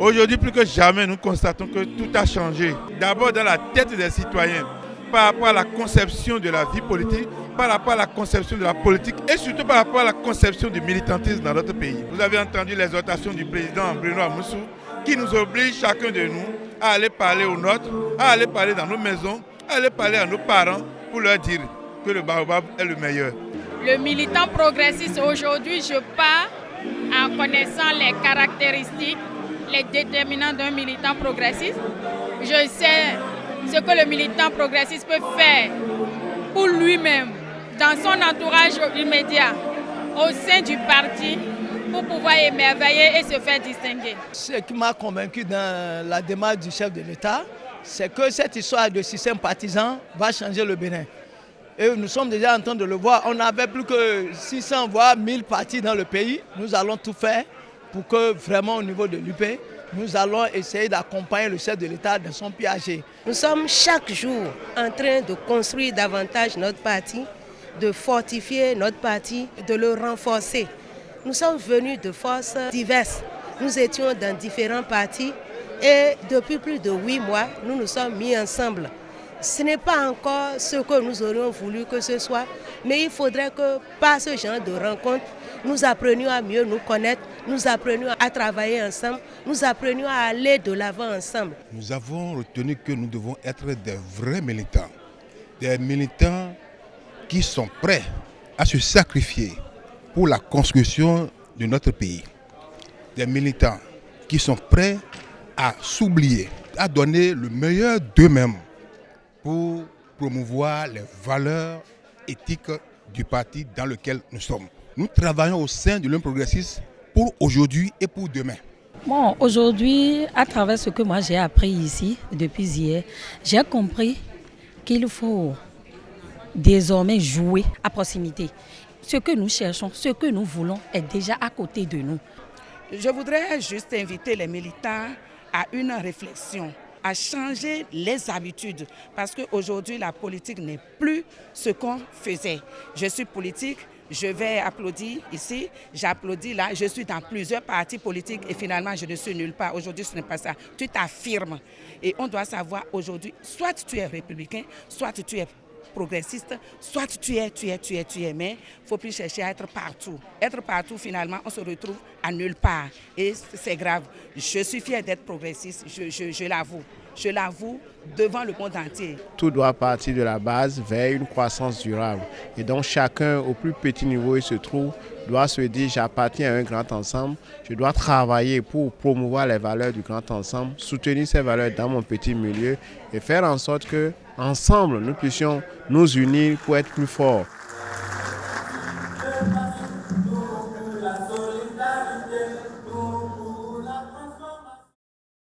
Aujourd'hui, plus que jamais, nous constatons que tout a changé. D'abord dans la tête des citoyens, par rapport à la conception de la vie politique, par rapport à la conception de la politique et surtout par rapport à la conception du militantisme dans notre pays. Vous avez entendu l'exhortation du président Bruno Amoussou qui nous oblige chacun de nous à aller parler aux nôtres, à aller parler dans nos maisons, à aller parler à nos parents pour leur dire que le baobab est le meilleur. Le militant progressiste aujourd'hui, je pars en connaissant les caractéristiques, les déterminants d'un militant progressiste. Je sais ce que le militant progressiste peut faire pour lui-même, dans son entourage immédiat, au sein du parti, pour pouvoir émerveiller et se faire distinguer. Ce qui m'a convaincu dans la démarche du chef de l'État, c'est que cette histoire de système partisan va changer le Bénin. Et nous sommes déjà en train de le voir. On n'avait plus que 600 voire 1000 partis dans le pays. Nous allons tout faire pour que vraiment au niveau de l'UP, nous allons essayer d'accompagner le chef de l'État dans son pied. Nous sommes chaque jour en train de construire davantage notre parti, de fortifier notre parti, de le renforcer. Nous sommes venus de forces diverses. Nous étions dans différents partis et depuis plus de 8 mois, nous nous sommes mis ensemble. Ce n'est pas encore ce que nous aurions voulu que ce soit, mais il faudrait que par ce genre de rencontre, nous apprenions à mieux nous connaître, nous apprenions à travailler ensemble, nous apprenions à aller de l'avant ensemble. Nous avons retenu que nous devons être des vrais militants, des militants qui sont prêts à se sacrifier pour la construction de notre pays, des militants qui sont prêts à s'oublier, à donner le meilleur d'eux-mêmes pour promouvoir les valeurs éthiques du parti dans lequel nous sommes. Nous travaillons au sein de l'Union progressiste pour aujourd'hui et pour demain. Bon, aujourd'hui, à travers ce que moi j'ai appris ici depuis hier, j'ai compris qu'il faut désormais jouer à proximité. Ce que nous cherchons, ce que nous voulons est déjà à côté de nous. Je voudrais juste inviter les militants à une réflexion, à changer les habitudes, parce qu'aujourd'hui la politique n'est plus ce qu'on faisait. Je suis politique, je vais applaudir ici, j'applaudis là, je suis dans plusieurs partis politiques et finalement je ne suis nulle part. Aujourd'hui ce n'est pas ça, tu t'affirmes et on doit savoir aujourd'hui, soit tu es républicain, soit tu es progressiste, soit tu es, mais il ne faut plus chercher à être partout. Être partout, finalement, on se retrouve à nulle part. Et c'est grave. Je suis fière d'être progressiste, je l'avoue. Je l'avoue devant le monde entier. Tout doit partir de la base vers une croissance durable. Et donc chacun, au plus petit niveau où il se trouve, doit se dire j'appartiens à un grand ensemble, je dois travailler pour promouvoir les valeurs du grand ensemble, soutenir ces valeurs dans mon petit milieu et faire en sorte que ensemble nous puissions nous unir pour être plus forts.